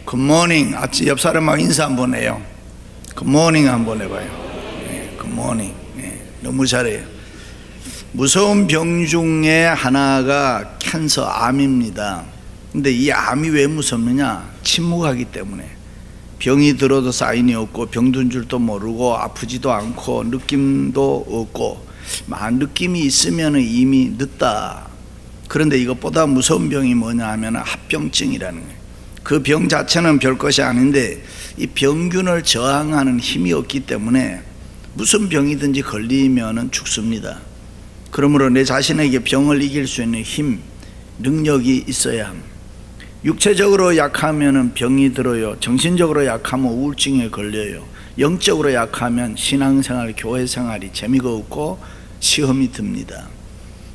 굿모닝. 아침 옆 사람하고 인사 한번 해요. 굿모닝 한번 해봐요. 네, 굿모닝. 네, 너무 잘해요. 무서운 병 중에 하나가 캔서, 암입니다. 근데 이 암이 왜 무섭느냐? 침묵하기 때문에. 병이 들어도 사인이 없고 병든 줄도 모르고 아프지도 않고 느낌도 없고 느낌이 있으면 이미 늦다. 그런데 이것보다 무서운 병이 뭐냐 하면 합병증이라는 거예요. 그 병 자체는 별것이 아닌데 이 병균을 저항하는 힘이 없기 때문에 무슨 병이든지 걸리면 죽습니다. 그러므로 내 자신에게 병을 이길 수 있는 힘, 능력이 있어야 합니다. 육체적으로 약하면 병이 들어요. 정신적으로 약하면 우울증에 걸려요. 영적으로 약하면 신앙생활, 교회생활이 재미가 없고 시험이 듭니다.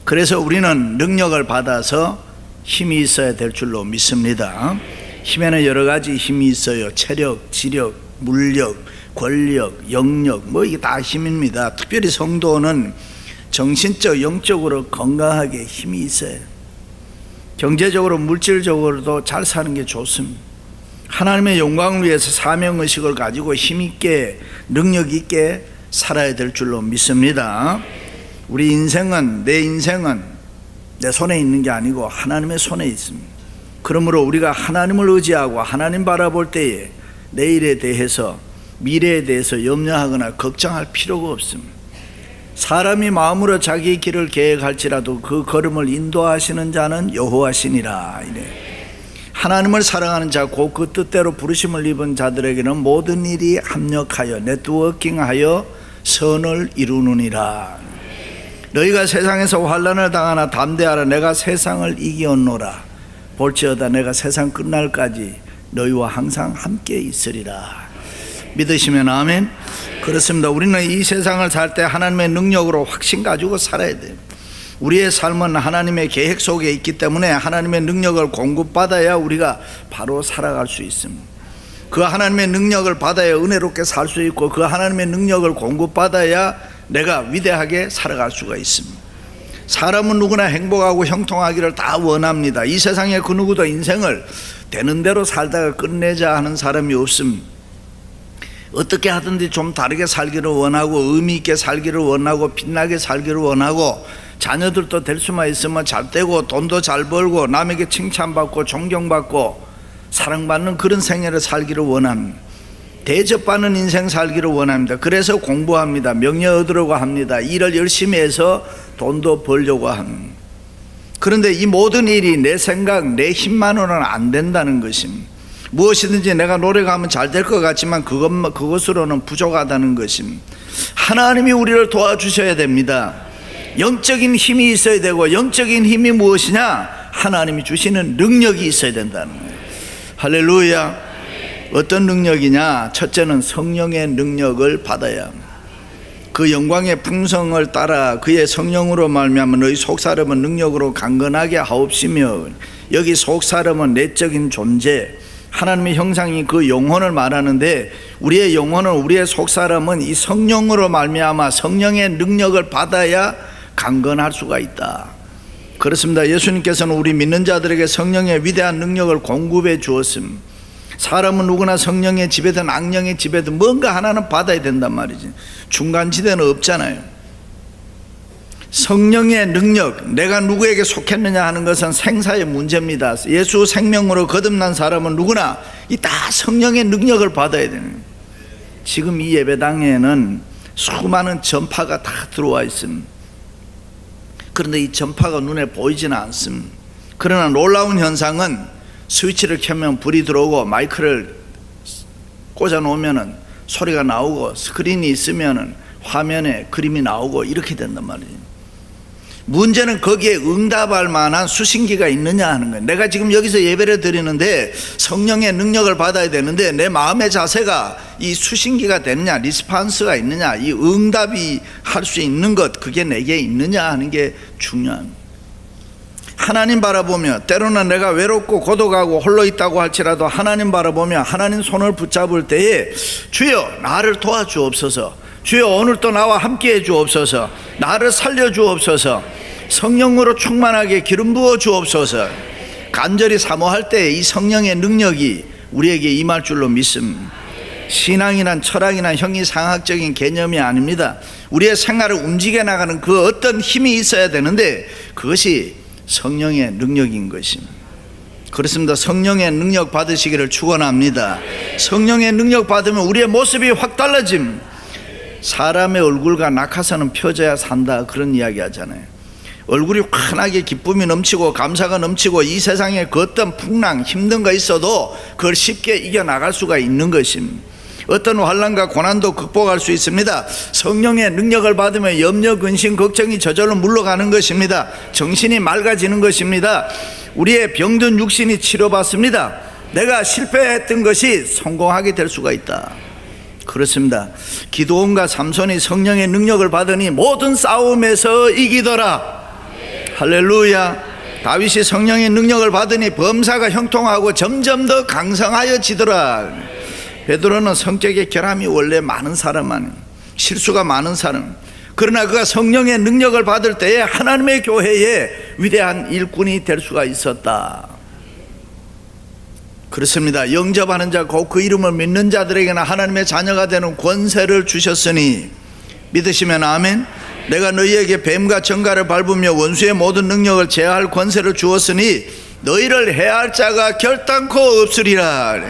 그래서 우리는 능력을 받아서 힘이 있어야 될 줄로 믿습니다. 힘에는 여러 가지 힘이 있어요. 체력, 지력, 물력, 권력, 영력, 이게 다 힘입니다. 특별히 성도는 정신적, 영적으로 건강하게 힘이 있어요. 경제적으로, 물질적으로도 잘 사는 게 좋습니다. 하나님의 영광을 위해서 사명의식을 가지고 힘있게, 능력있게 살아야 될 줄로 믿습니다. 우리 인생은, 내 인생은 내 손에 있는 게 아니고 하나님의 손에 있습니다. 그러므로 우리가 하나님을 의지하고 하나님 바라볼 때에 내일에 대해서, 미래에 대해서 염려하거나 걱정할 필요가 없습니다. 사람이 마음으로 자기 길을 계획할지라도 그 걸음을 인도하시는 자는 여호와시니라. 이래. 하나님을 사랑하는 자, 곧 그 뜻대로 부르심을 입은 자들에게는 모든 일이 합력하여 네트워킹하여 선을 이루느니라. 너희가 세상에서 환난을 당하나 담대하라. 내가 세상을 이기었노라. 볼지어다 내가 세상 끝날까지 너희와 항상 함께 있으리라. 믿으시면 아멘. 그렇습니다. 우리는 이 세상을 살 때 하나님의 능력으로 확신 가지고 살아야 돼요. 우리의 삶은 하나님의 계획 속에 있기 때문에 하나님의 능력을 공급받아야 우리가 바로 살아갈 수 있습니다. 그 하나님의 능력을 받아야 은혜롭게 살 수 있고, 그 하나님의 능력을 공급받아야 내가 위대하게 살아갈 수가 있습니다. 사람은 누구나 행복하고 형통하기를 다 원합니다. 이 세상에 그 누구도 인생을 되는 대로 살다가 끝내자 하는 사람이 없습니다. 어떻게 하든지 좀 다르게 살기를 원하고, 의미 있게 살기를 원하고, 빛나게 살기를 원하고, 자녀들도 될 수만 있으면 잘 되고, 돈도 잘 벌고, 남에게 칭찬받고 존경받고 사랑받는 그런 생애를 살기를 원합니다. 대접받는 인생 살기를 원합니다. 그래서 공부합니다. 명예 얻으려고 합니다. 일을 열심히 해서 돈도 벌려고 합니다. 그런데 이 모든 일이 내 생각, 내 힘만으로는 안 된다는 것입니다. 무엇이든지 내가 노력하면 잘 될 것 같지만 그것으로는 부족하다는 것입니다. 하나님이 우리를 도와주셔야 됩니다. 영적인 힘이 있어야 되고, 영적인 힘이 무엇이냐? 하나님이 주시는 능력이 있어야 된다는 거예요. 할렐루야. 어떤 능력이냐? 첫째는 성령의 능력을 받아야 합니다. 그 영광의 풍성을 따라 그의 성령으로 말미암아 너희 속사람은 능력으로 강건하게 하옵시며. 여기 속사람은 내적인 존재, 하나님의 형상이 그 영혼을 말하는데, 우리의 영혼은, 우리의 속사람은 이 성령으로 말미암아 성령의 능력을 받아야 강건할 수가 있다. 그렇습니다. 예수님께서는 우리 믿는 자들에게 성령의 위대한 능력을 공급해 주었습니다. 사람은 누구나 성령의 지배든 악령의 지배든 뭔가 하나는 받아야 된단 말이지. 중간지대는 없잖아요. 성령의 능력, 내가 누구에게 속했느냐 하는 것은 생사의 문제입니다. 예수 생명으로 거듭난 사람은 누구나 이 다 성령의 능력을 받아야 되는 거예요. 지금 이 예배당에는 수많은 전파가 다 들어와 있습니다. 그런데 이 전파가 눈에 보이지는 않습니다. 그러나 놀라운 현상은 스위치를 켜면 불이 들어오고, 마이크를 꽂아 놓으면 소리가 나오고, 스크린이 있으면 화면에 그림이 나오고, 이렇게 된단 말이에요. 문제는 거기에 응답할 만한 수신기가 있느냐 하는 거예요. 내가 지금 여기서 예배를 드리는데 성령의 능력을 받아야 되는데 내 마음의 자세가 이 수신기가 되느냐, 리스판스가 있느냐, 이 응답이 할 수 있는 것, 그게 내게 있느냐 하는 게 중요합니다. 하나님 바라보며, 때로는 내가 외롭고 고독하고 홀로 있다고 할지라도 하나님 바라보며 하나님 손을 붙잡을 때에 주여 나를 도와주옵소서, 주여 오늘도 나와 함께 해 주옵소서, 나를 살려 주옵소서, 성령으로 충만하게 기름 부어 주옵소서, 간절히 사모할 때 이 성령의 능력이 우리에게 임할 줄로 믿습니다. 신앙이란 철학이란 형이상학적인 개념이 아닙니다. 우리의 생활을 움직여 나가는 그 어떤 힘이 있어야 되는데 그것이 성령의 능력인 것입니다. 그렇습니다. 성령의 능력 받으시기를 축원합니다. 성령의 능력 받으면 우리의 모습이 확 달라짐. 사람의 얼굴과 낙하산은 펴져야 산다, 그런 이야기 하잖아요. 얼굴이 환하게 기쁨이 넘치고 감사가 넘치고 이 세상에 그 어떤 풍랑 힘든 거 있어도 그걸 쉽게 이겨나갈 수가 있는 것입니다. 어떤 환난과 고난도 극복할 수 있습니다. 성령의 능력을 받으면 염려, 근심, 걱정이 저절로 물러가는 것입니다. 정신이 맑아지는 것입니다. 우리의 병든 육신이 치료받습니다. 내가 실패했던 것이 성공하게 될 수가 있다. 그렇습니다. 기드온과 삼손이 성령의 능력을 받으니 모든 싸움에서 이기더라. 할렐루야. 다윗이 성령의 능력을 받으니 범사가 형통하고 점점 더 강성하여지더라. 베드로는 성격의 결함이 원래 많은 사람 아니에요. 실수가 많은 사람. 그러나 그가 성령의 능력을 받을 때에 하나님의 교회에 위대한 일꾼이 될 수가 있었다. 그렇습니다. 영접하는 자 곧 그 이름을 믿는 자들에게는 하나님의 자녀가 되는 권세를 주셨으니 믿으시면 아멘. 내가 너희에게 뱀과 정갈을 밟으며 원수의 모든 능력을 제어할 권세를 주었으니 너희를 해할 자가 결단코 없으리라.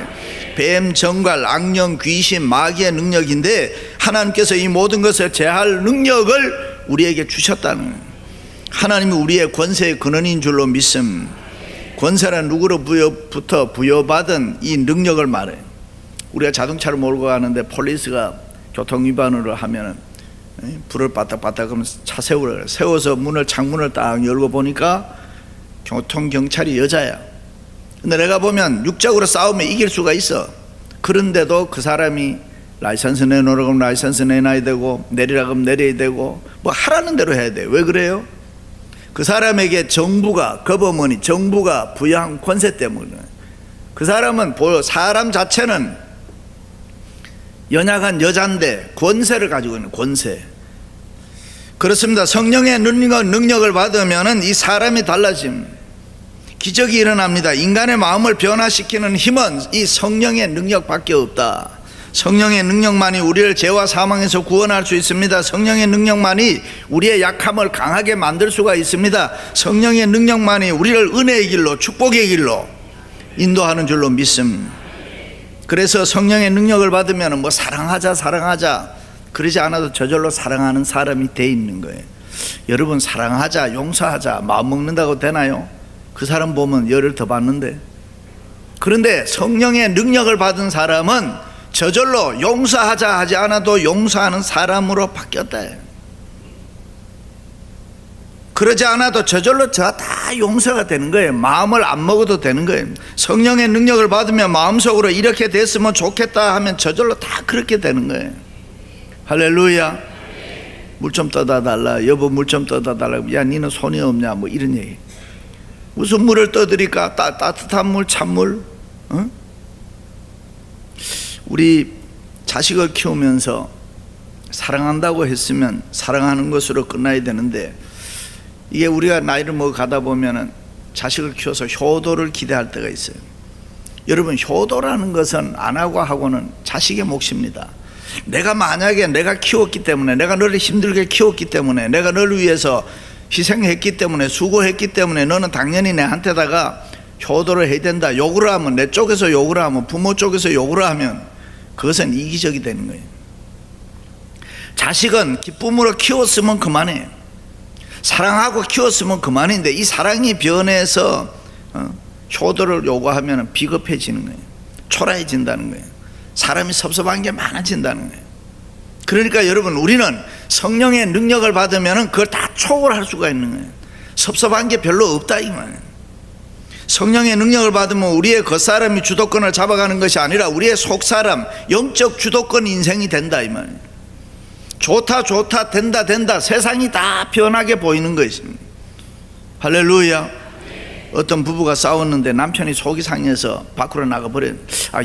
뱀, 정갈, 악령, 귀신, 마귀의 능력인데 하나님께서 이 모든 것을 제할 능력을 우리에게 주셨다는 거예요. 하나님이 우리의 권세의 근원인 줄로 믿습니다. 권세란 누구로부터 부여받은 이 능력을 말해요. 우리가 자동차를 몰고 가는데 폴리스가 교통위반으로 하면은 불을 빠딱빠딱 그러면 차 세우라 그래. 세워서 창문을 딱 열고 보니까 교통경찰이 여자야. 근데 내가 보면 육적으로 싸우면 이길 수가 있어. 그런데도 그 사람이 라이선스 내놓으라고 하면 라이선스 내놔야 되고 내리라고 하면 내려야 되고 뭐 하라는 대로 해야 돼. 왜 그래요? 그 사람에게 정부가, 거버머니, 정부가 부여한 권세 때문에. 그 사람은 사람 자체는 연약한 여잔데 권세를 가지고 있는 권세. 그렇습니다. 성령의 능력을 받으면 이 사람이 달라짐. 기적이 일어납니다. 인간의 마음을 변화시키는 힘은 이 성령의 능력밖에 없다. 성령의 능력만이 우리를 죄와 사망에서 구원할 수 있습니다. 성령의 능력만이 우리의 약함을 강하게 만들 수가 있습니다. 성령의 능력만이 우리를 은혜의 길로, 축복의 길로 인도하는 줄로 믿습니다. 그래서 성령의 능력을 받으면 뭐 사랑하자 그러지 않아도 저절로 사랑하는 사람이 돼 있는 거예요. 여러분, 사랑하자, 용서하자 마음 먹는다고 되나요? 그 사람 보면 열을 더 받는데. 그런데 성령의 능력을 받은 사람은 저절로 용서하자 하지 않아도 용서하는 사람으로 바뀌었다. 그러지 않아도 저절로 다 용서가 되는 거예요. 마음을 안 먹어도 되는 거예요. 성령의 능력을 받으면 마음속으로 이렇게 됐으면 좋겠다 하면 저절로 다 그렇게 되는 거예요. 할렐루야. 물 좀 떠다 달라. 여보, 물 좀 떠다 달라. 야, 니는 손이 없냐? 뭐 이런 얘기. 무슨 물을 떠드릴까? 따뜻한 물, 찬물. 어? 우리 자식을 키우면서 사랑한다고 했으면 사랑하는 것으로 끝나야 되는데, 이게 우리가 나이를 먹어 가다 보면은 자식을 키워서 효도를 기대할 때가 있어요. 여러분, 효도라는 것은 안 하고는 자식의 몫입니다. 내가 만약에 내가 키웠기 때문에, 내가 너를 힘들게 키웠기 때문에, 내가 너를 위해서 희생했기 때문에, 수고했기 때문에 너는 당연히 내한테다가 효도를 해야 된다, 욕을 하면, 내 쪽에서 욕을 하면, 부모 쪽에서 욕을 하면 그것은 이기적이 되는 거예요. 자식은 기쁨으로 키웠으면 그만해요. 사랑하고 키웠으면 그만인데 이 사랑이 변해서 효도를 요구하면 비겁해지는 거예요. 초라해진다는 거예요. 사람이 섭섭한 게 많아진다는 거예요. 그러니까 여러분, 우리는 성령의 능력을 받으면 그걸 다 초월할 수가 있는 거예요. 섭섭한 게 별로 없다 이 말이에요. 성령의 능력을 받으면 우리의 겉사람이 주도권을 잡아가는 것이 아니라 우리의 속사람, 영적 주도권 인생이 된다 이 말이에요. 좋다 된다 세상이 다 변하게 보이는 것입니다. 할렐루야. 어떤 부부가 싸웠는데 남편이 속이 상해서 밖으로 나가버려요.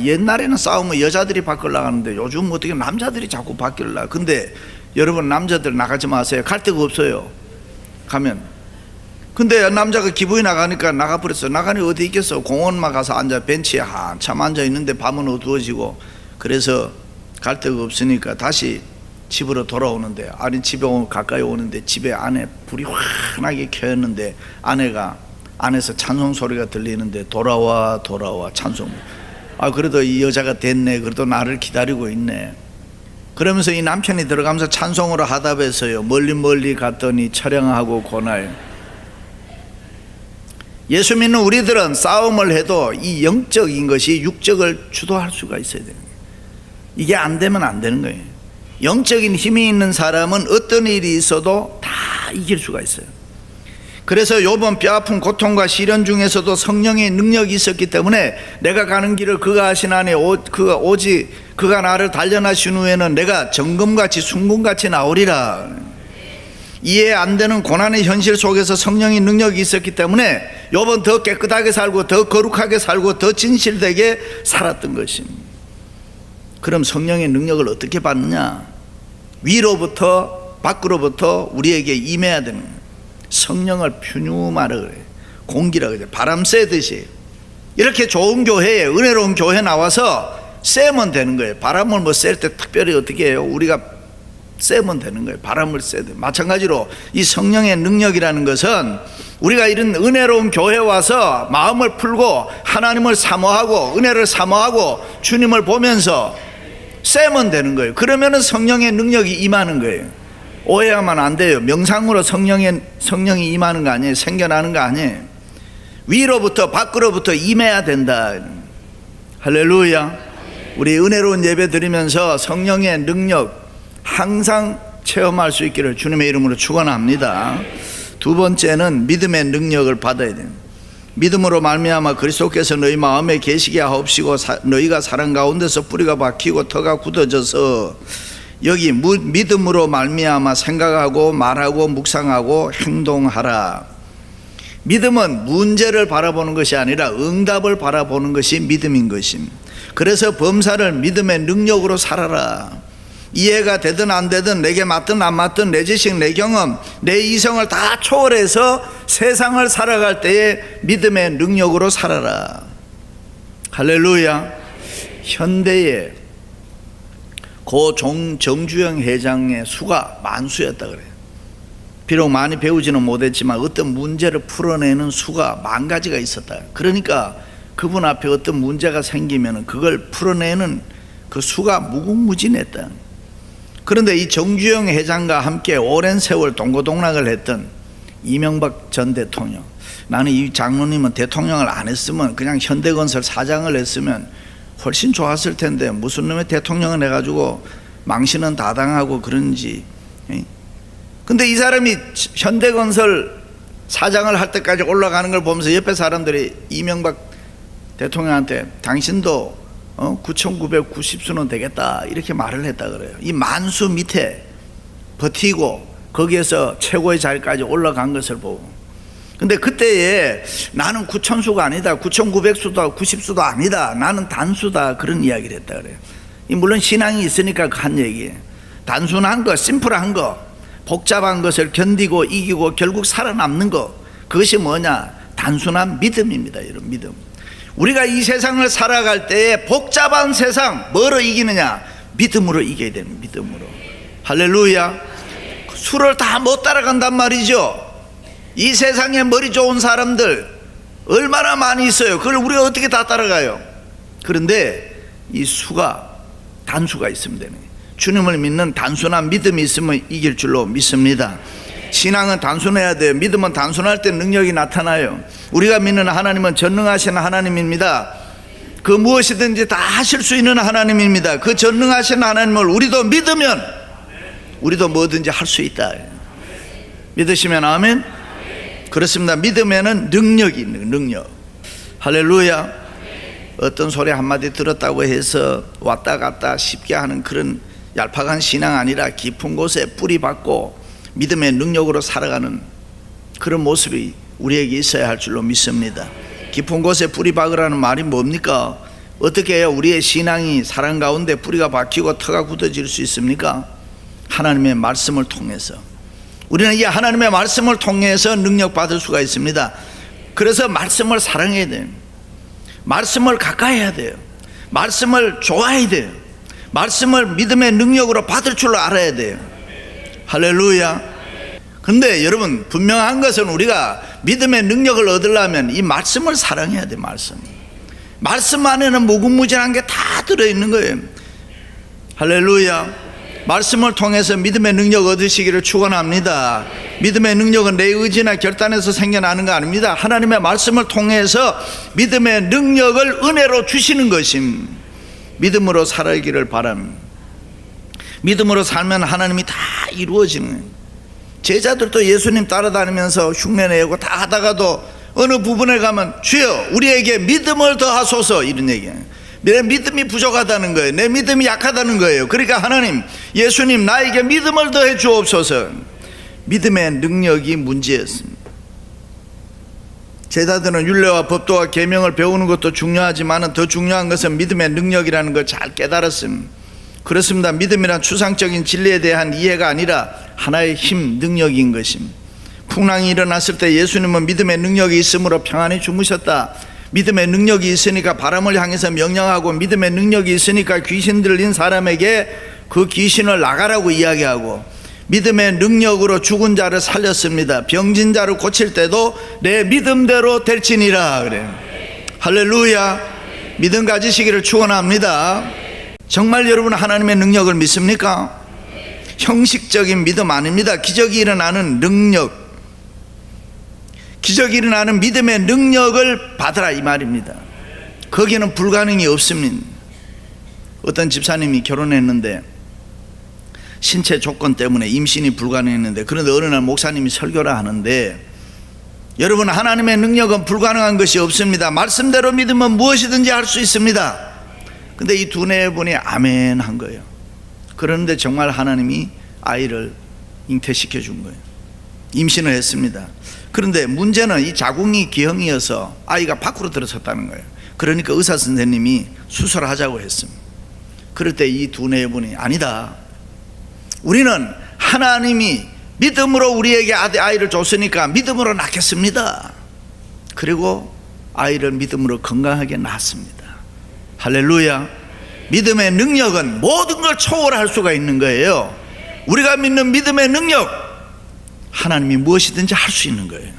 옛날에는 싸우면 여자들이 밖으로 나가는데 요즘 어떻게 남자들이 자꾸 밖으로 나가. 근데 여러분, 남자들 나가지 마세요. 갈 데가 없어요. 가면 근데 남자가 기분이 나가니까 나가버렸어. 나가니 어디 있겠어. 공원만 가서 앉아 벤치에 한참 앉아 있는데 밤은 어두워지고, 그래서 갈 데가 없으니까 다시 집으로 돌아오는데, 아니 집에 가까이 오는데 집에 안에 불이 환하게 켜였는데 아내가 안에서 찬송 소리가 들리는데 돌아와 찬송. 그래도 이 여자가 됐네. 그래도 나를 기다리고 있네. 그러면서 이 남편이 들어가면서 찬송으로 하답해서요, 멀리 갔더니 처량하고 고나요. 예수 믿는 우리들은 싸움을 해도 이 영적인 것이 육적을 주도할 수가 있어야 되는 거예요. 이게 안 되면 안 되는 거예요. 영적인 힘이 있는 사람은 어떤 일이 있어도 다 이길 수가 있어요. 그래서 요번 뼈아픈 고통과 시련 중에서도 성령의 능력이 있었기 때문에 내가 가는 길을 그가 하시나니 오직 그가 나를 단련하신 후에는 내가 정금같이 순금같이 나오리라. 이해 안 되는 고난의 현실 속에서 성령의 능력이 있었기 때문에 요번 더 깨끗하게 살고 더 거룩하게 살고 더 진실되게 살았던 것입니다. 그럼 성령의 능력을 어떻게 받느냐? 위로부터 밖으로부터 우리에게 임해야 되는 거예요. 성령을 퓨뉴마라 그래요. 공기라 그래요. 바람 쐬듯이. 이렇게 좋은 교회에, 은혜로운 교회 나와서 쐬면 되는 거예요. 바람을 뭐 쐴 때 특별히 어떻게 해요? 우리가 쐬면 되는 거예요. 바람을 쐬야 돼요. 마찬가지로 이 성령의 능력이라는 것은 우리가 이런 은혜로운 교회 와서 마음을 풀고 하나님을 사모하고 은혜를 사모하고 주님을 보면서 쐬면 되는 거예요. 그러면은 성령의 능력이 임하는 거예요. 오해하면 안 돼요. 명상으로 성령이 임하는 거 아니에요. 생겨나는 거 아니에요. 위로부터 밖으로부터 임해야 된다. 할렐루야. 우리 은혜로운 예배 드리면서 성령의 능력 항상 체험할 수 있기를 주님의 이름으로 축원합니다. 두 번째는 믿음의 능력을 받아야 됩니다. 믿음으로 말미암아 그리스도께서 너희 마음에 계시게 하옵시고 너희가 사랑 가운데서 뿌리가 박히고 터가 굳어져서 여기 믿음으로 말미암아 생각하고 말하고 묵상하고 행동하라. 믿음은 문제를 바라보는 것이 아니라 응답을 바라보는 것이 믿음인 것입니다. 그래서 범사를 믿음의 능력으로 살아라. 이해가 되든 안 되든 내게 맞든 안 맞든 내 지식 내 경험 내 이성을 다 초월해서 세상을 살아갈 때에 믿음의 능력으로 살아라. 할렐루야. 현대에 고 정주영 회장의 수가 만수였다 그래요. 비록 많이 배우지는 못했지만 어떤 문제를 풀어내는 수가 10,000가지가 있었다. 그러니까 그분 앞에 어떤 문제가 생기면 그걸 풀어내는 그 수가 무궁무진했다. 그런데 이 정주영 회장과 함께 오랜 세월 동고동락을 했던 이명박 전 대통령, 나는 이 장로님은 대통령을 안 했으면 그냥 현대건설 사장을 했으면 훨씬 좋았을 텐데 무슨 놈의 대통령을 해가지고 망신은 다 당하고 그런지. 근데 이 사람이 현대건설 사장을 할 때까지 올라가는 걸 보면서 옆에 사람들이 이명박 대통령한테 당신도 9,990수는 되겠다 이렇게 말을 했다 그래요. 이 만수 밑에 버티고 거기에서 최고의 자리까지 올라간 것을 보고. 근데 그때에 나는 9,000수가 아니다, 9,900수다, 90수도 아니다, 나는 단수다, 그런 이야기를 했다 그래요. 물론 신앙이 있으니까 한 얘기예요. 단순한 거, 심플한 거, 복잡한 것을 견디고 이기고 결국 살아남는 거, 그것이 뭐냐? 단순한 믿음입니다. 이런 믿음. 우리가 이 세상을 살아갈 때에 복잡한 세상 뭐로 이기느냐? 믿음으로 이겨야 됩니다. 믿음으로. 할렐루야. 수를 다 못 따라간단 말이죠. 이 세상에 머리 좋은 사람들 얼마나 많이 있어요. 그걸 우리가 어떻게 다 따라가요? 그런데 이 수가 단수가 있으면 되는 거예요. 주님을 믿는 단순한 믿음이 있으면 이길 줄로 믿습니다. 신앙은 단순해야 돼요. 믿음은 단순할 때 능력이 나타나요. 우리가 믿는 하나님은 전능하신 하나님입니다. 그 무엇이든지 다 하실 수 있는 하나님입니다. 그 전능하신 하나님을 우리도 믿으면 우리도 뭐든지 할 수 있다. 믿으시면 아멘. 그렇습니다. 믿음에는 능력이 있는 거예요. 능력. 할렐루야. 어떤 소리 한마디 들었다고 해서 왔다 갔다 쉽게 하는 그런 얄팍한 신앙 아니라 깊은 곳에 뿌리 박고 믿음의 능력으로 살아가는 그런 모습이 우리에게 있어야 할 줄로 믿습니다. 깊은 곳에 뿌리 박으라는 말이 뭡니까? 어떻게 해야 우리의 신앙이 사랑 가운데 뿌리가 박히고 터가 굳어질 수 있습니까? 하나님의 말씀을 통해서. 우리는 이 하나님의 말씀을 통해서 능력 받을 수가 있습니다. 그래서 말씀을 사랑해야 돼요. 말씀을 가까이 해야 돼요. 말씀을 좋아해야 돼요. 말씀을 믿음의 능력으로 받을 줄 알아야 돼요. 할렐루야. 근데 여러분, 분명한 것은 우리가 믿음의 능력을 얻으려면 이 말씀을 사랑해야 돼요. 말씀 안에는 무궁무진한 게 다 들어있는 거예요. 할렐루야. 말씀을 통해서 믿음의 능력 얻으시기를 축원합니다. 믿음의 능력은 내 의지나 결단에서 생겨나는 거 아닙니다. 하나님의 말씀을 통해서 믿음의 능력을 은혜로 주시는 것임. 믿음으로 살아기를 바랍니다. 믿음으로 살면 하나님이 다 이루어지는 거예요. 제자들도 예수님 따라다니면서 흉내내고 다 하다가도 어느 부분에 가면 주여 우리에게 믿음을 더하소서 이런 얘기예요. 내 믿음이 부족하다는 거예요. 내 믿음이 약하다는 거예요. 그러니까 하나님, 예수님 나에게 믿음을 더해 주옵소서. 믿음의 능력이 문제였습니다. 제자들은 율례와 법도와 계명을 배우는 것도 중요하지만 더 중요한 것은 믿음의 능력이라는 걸 잘 깨달았습니다. 그렇습니다. 믿음이란 추상적인 진리에 대한 이해가 아니라 하나의 힘, 능력인 것입니다. 풍랑이 일어났을 때 예수님은 믿음의 능력이 있으므로 평안히 주무셨다. 믿음의 능력이 있으니까 바람을 향해서 명령하고, 믿음의 능력이 있으니까 귀신 들린 사람에게 그 귀신을 나가라고 이야기하고, 믿음의 능력으로 죽은 자를 살렸습니다. 병진 자를 고칠 때도 내 믿음대로 될지니라 그래요. 할렐루야. 믿음 가지시기를 축원합니다. 정말 여러분 하나님의 능력을 믿습니까? 형식적인 믿음 아닙니다. 기적이 일어나는 능력, 기적이 일어나는 믿음의 능력을 받으라 이 말입니다. 거기는 불가능이 없습니다. 어떤 집사님이 결혼했는데 신체 조건 때문에 임신이 불가능했는데, 그런데 어느 날 목사님이 설교를 하는데, 여러분 하나님의 능력은 불가능한 것이 없습니다. 말씀대로 믿으면 무엇이든지 할 수 있습니다. 근데 이 두네 분이 아멘 한 거예요. 그런데 정말 하나님이 아이를 잉태시켜 준 거예요. 임신을 했습니다. 그런데 문제는 이 자궁이 기형이어서 아이가 밖으로 들어섰다는 거예요. 그러니까 의사 선생님이 수술하자고 했습니다. 그럴 때 이 두네 분이 아니다, 우리는 하나님이 믿음으로 우리에게 아이를 줬으니까 믿음으로 낳겠습니다. 그리고 아이를 믿음으로 건강하게 낳았습니다. 할렐루야. 믿음의 능력은 모든 걸 초월할 수가 있는 거예요. 우리가 믿는 믿음의 능력, 하나님이 무엇이든지 할 수 있는 거예요.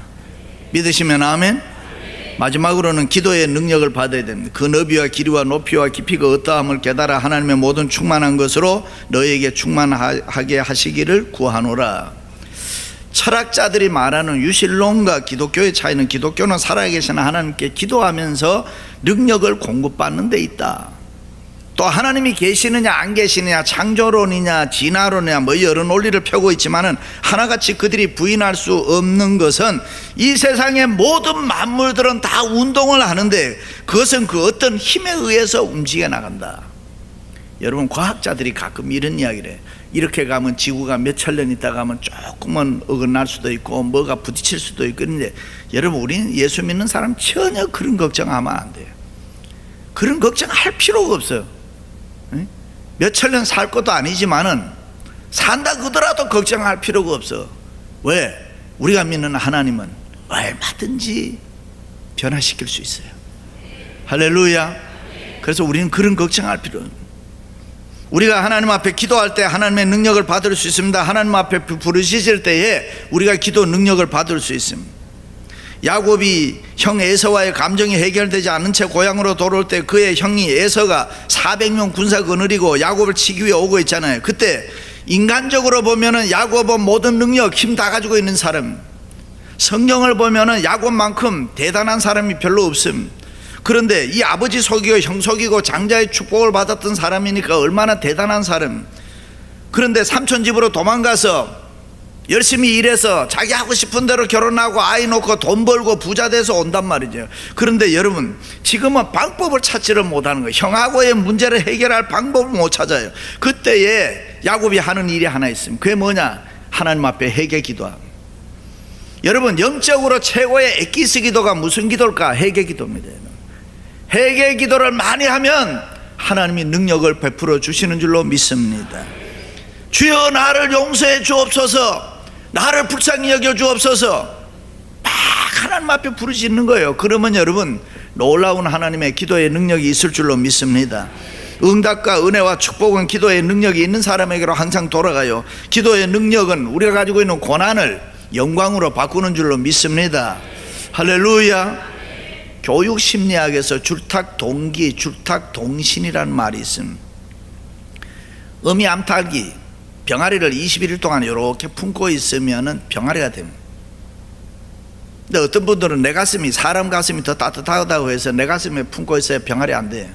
믿으시면 아멘. 마지막으로는 기도의 능력을 받아야 됩니다. 그 너비와 길이와 높이와 깊이가 어떠함을 깨달아 하나님의 모든 충만한 것으로 너에게 충만하게 하시기를 구하노라. 철학자들이 말하는 유실론과 기독교의 차이는, 기독교는 살아계신 하나님께 기도하면서 능력을 공급받는 데 있다. 또 하나님이 계시느냐 안 계시느냐, 창조론이냐 진화론이냐 뭐 여러 논리를 펴고 있지만은 하나같이 그들이 부인할 수 없는 것은 이 세상의 모든 만물들은 다 운동을 하는데 그것은 그 어떤 힘에 의해서 움직여 나간다. 여러분 과학자들이 가끔 이런 이야기를 해요. 이렇게 가면 지구가 몇천 년 있다가 가면 조금은 어긋날 수도 있고 뭐가 부딪힐 수도 있고. 그런데 여러분 우리는 예수 믿는 사람 전혀 그런 걱정하면 안 돼요. 그런 걱정할 필요가 없어요. 몇천 년 살 것도 아니지만은 산다 그러더라도 걱정할 필요가 없어. 왜? 우리가 믿는 하나님은 얼마든지 변화시킬 수 있어요. 할렐루야. 그래서 우리는 그런 걱정할 필요 없어요. 우리가 하나님 앞에 기도할 때 하나님의 능력을 받을 수 있습니다. 하나님 앞에 부르짖을 때에 우리가 기도 능력을 받을 수 있습니다. 야곱이 형 에서와의 감정이 해결되지 않은 채 고향으로 돌아올 때 그의 형이 에서가 400명 군사 거느리고 야곱을 치기 위해 오고 있잖아요. 그때 인간적으로 보면은 야곱은 모든 능력, 힘 다 가지고 있는 사람, 성경을 보면은 야곱만큼 대단한 사람이 별로 없음. 그런데 이 아버지 속이고 형 속이고 장자의 축복을 받았던 사람이니까 얼마나 대단한 사람. 그런데 삼촌 집으로 도망가서 열심히 일해서 자기 하고 싶은 대로 결혼하고 아이 놓고 돈 벌고 부자 돼서 온단 말이죠. 그런데 여러분 지금은 방법을 찾지를 못하는 거예요. 형하고의 문제를 해결할 방법을 못 찾아요. 그때에 야곱이 하는 일이 하나 있습니다. 그게 뭐냐? 하나님 앞에 회개 기도합니다. 여러분 영적으로 최고의 엑기스 기도가 무슨 기도일까? 회개 기도입니다. 회개 기도를 많이 하면 하나님이 능력을 베풀어 주시는 줄로 믿습니다. 주여 나를 용서해 주옵소서. 나를 불쌍히 여겨 주옵소서 막 하나님 앞에 부르짖는 거예요. 그러면 여러분 놀라운 하나님의 기도의 능력이 있을 줄로 믿습니다. 응답과 은혜와 축복은 기도의 능력이 있는 사람에게로 항상 돌아가요. 기도의 능력은 우리가 가지고 있는 고난을 영광으로 바꾸는 줄로 믿습니다. 할렐루야. 교육심리학에서 줄탁동기, 줄탁동신이라는 말이 있습니다. 어미 암탉이 병아리를 21일 동안 이렇게 품고 있으면 병아리가 됩니다. 근데 어떤 분들은 내 가슴이, 사람 가슴이 더 따뜻하다고 해서 내 가슴에 품고 있어야 병아리 안 돼요.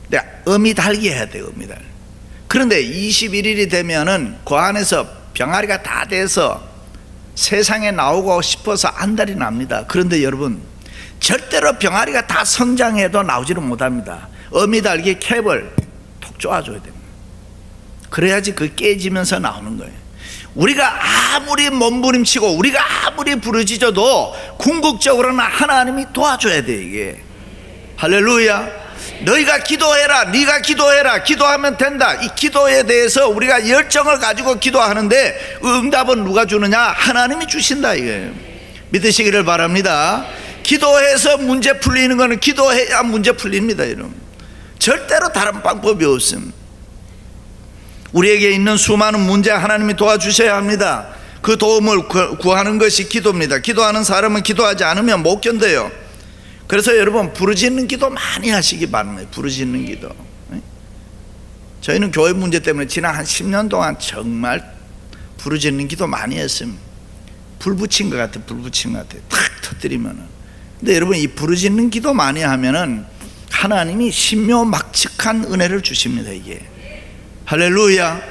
근데 어미 닭이 해야 돼요. 어미 닭. 그런데 21일이 되면은 그 안에서 병아리가 다 돼서 세상에 나오고 싶어서 안달이 납니다. 그런데 여러분 절대로 병아리가 다 성장해도 나오지를 못합니다. 어미 닭이 캡을 톡 쪼아줘야 됩니다. 그래야지 그 깨지면서 나오는 거예요. 우리가 아무리 몸부림치고 우리가 아무리 부르짖어도 궁극적으로는 하나님이 도와줘야 돼. 이게 할렐루야. 너희가 기도해라, 네가 기도해라, 기도하면 된다. 이 기도에 대해서 우리가 열정을 가지고 기도하는데 응답은 누가 주느냐? 하나님이 주신다. 이게 믿으시기를 바랍니다. 기도해서 문제 풀리는 거는 기도해야 문제 풀립니다. 여러분 절대로 다른 방법이 없습니다. 우리에게 있는 수많은 문제 하나님이 도와주셔야 합니다. 그 도움을 구하는 것이 기도입니다. 기도하는 사람은 기도하지 않으면 못 견뎌요. 그래서 여러분 부르짖는 기도 많이 하시기 바랍니다. 부르짖는 기도. 저희는 교회 문제 때문에 지난 한 10년 동안 정말 부르짖는 기도 많이 했습니다. 불 붙인 것 같아. 불 붙인 것 같아. 탁 터뜨리면은. 근데 여러분 이 부르짖는 기도 많이 하면은 하나님이 신묘막측한 은혜를 주십니다. 이게 할렐루야.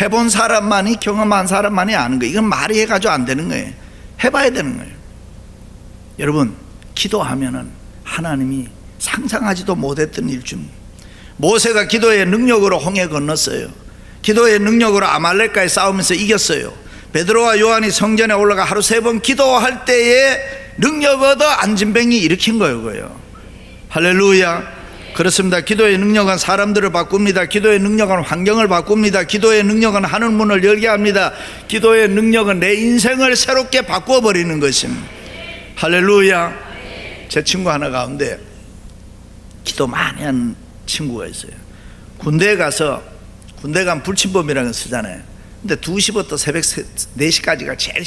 해본 사람만이, 경험한 사람만이 아는 거예요. 이건 말이 해가지고 안 되는 거예요. 해봐야 되는 거예요. 여러분 기도하면은 하나님이 상상하지도 못했던 일 중, 모세가 기도의 능력으로 홍해 건넜어요. 기도의 능력으로 아말렉과의 싸우면서 이겼어요. 베드로와 요한이 성전에 올라가 하루 3번 기도할 때에 능력 얻어 안진뱅이 일으킨 거예요. 할렐루야. 그렇습니다. 기도의 능력은 사람들을 바꿉니다. 기도의 능력은 환경을 바꿉니다. 기도의 능력은 하늘 문을 열게 합니다. 기도의 능력은 내 인생을 새롭게 바꿔버리는 것입니다. 할렐루야. 제 친구 하나 가운데 기도 많이 하는 친구가 있어요. 군대에 가서, 군대 가면 불침범이라는 거 쓰잖아요. 근데 2시부터 새벽 4시까지가 제일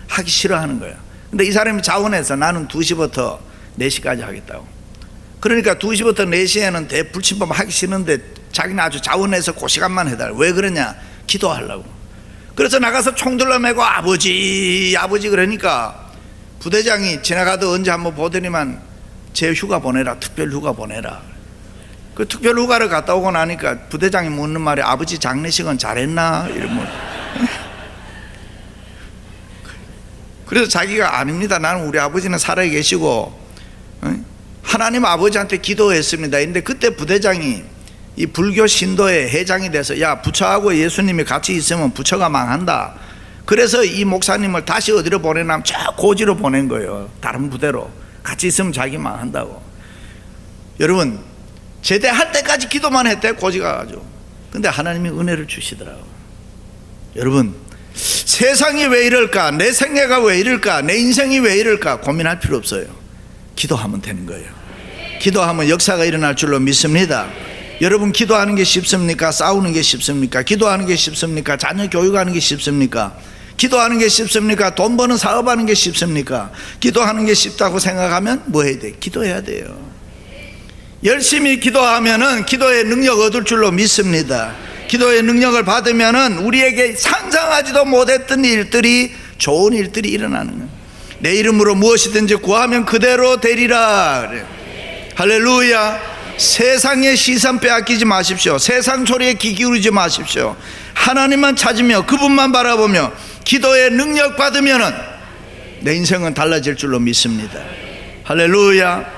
하기 싫어하는 거예요. 근데 이 사람이 자원해서 나는 2시부터 4시까지 하겠다고. 그러니까 2시부터 4시에는 대불침범 하기 싫은데 자기는 아주 자원해서 그 시간만 해달라. 왜 그러냐? 기도하려고. 그래서 나가서 총 둘러매고 아버지 아버지 그러니까 부대장이 지나가도 언제 한번 보더니만 제 휴가 보내라, 특별 휴가 보내라. 그 특별 휴가를 갔다 오고 나니까 부대장이 묻는 말이 아버지 장례식은 잘했나? 이러면 그래서 자기가 아닙니다. 나는 우리 아버지는 살아 계시고 하나님 아버지한테 기도했습니다. 근데 그때 부대장이 이 불교 신도의 회장이 돼서 야 부처하고 예수님이 같이 있으면 부처가 망한다. 그래서 이 목사님을 다시 어디로 보내냐면 저 고지로 보낸 거예요. 다른 부대로. 같이 있으면 자기 망한다고. 여러분 제대할 때까지 기도만 했대. 고지 가가지고. 근데 하나님이 은혜를 주시더라고요. 여러분 세상이 왜 이럴까, 내 생애가 왜 이럴까, 내 인생이 왜 이럴까 고민할 필요 없어요. 기도하면 되는 거예요. 기도하면 역사가 일어날 줄로 믿습니다. 여러분 기도하는 게 쉽습니까? 싸우는 게 쉽습니까? 기도하는 게 쉽습니까? 자녀 교육하는 게 쉽습니까? 기도하는 게 쉽습니까? 돈 버는 사업하는 게 쉽습니까? 기도하는 게 쉽다고 생각하면 뭐 해야 돼? 기도해야 돼요. 열심히 기도하면은 기도의 능력 얻을 줄로 믿습니다. 기도의 능력을 받으면은 우리에게 상상하지도 못했던 일들이, 좋은 일들이 일어나는 거예요. 내 이름으로 무엇이든지 구하면 그대로 되리라. 그래요. 할렐루야. 세상의 시선 빼앗기지 마십시오. 세상 소리에 귀 기울이지 마십시오. 하나님만 찾으며 그분만 바라보며 기도의 능력 받으면은 내 인생은 달라질 줄로 믿습니다. 할렐루야.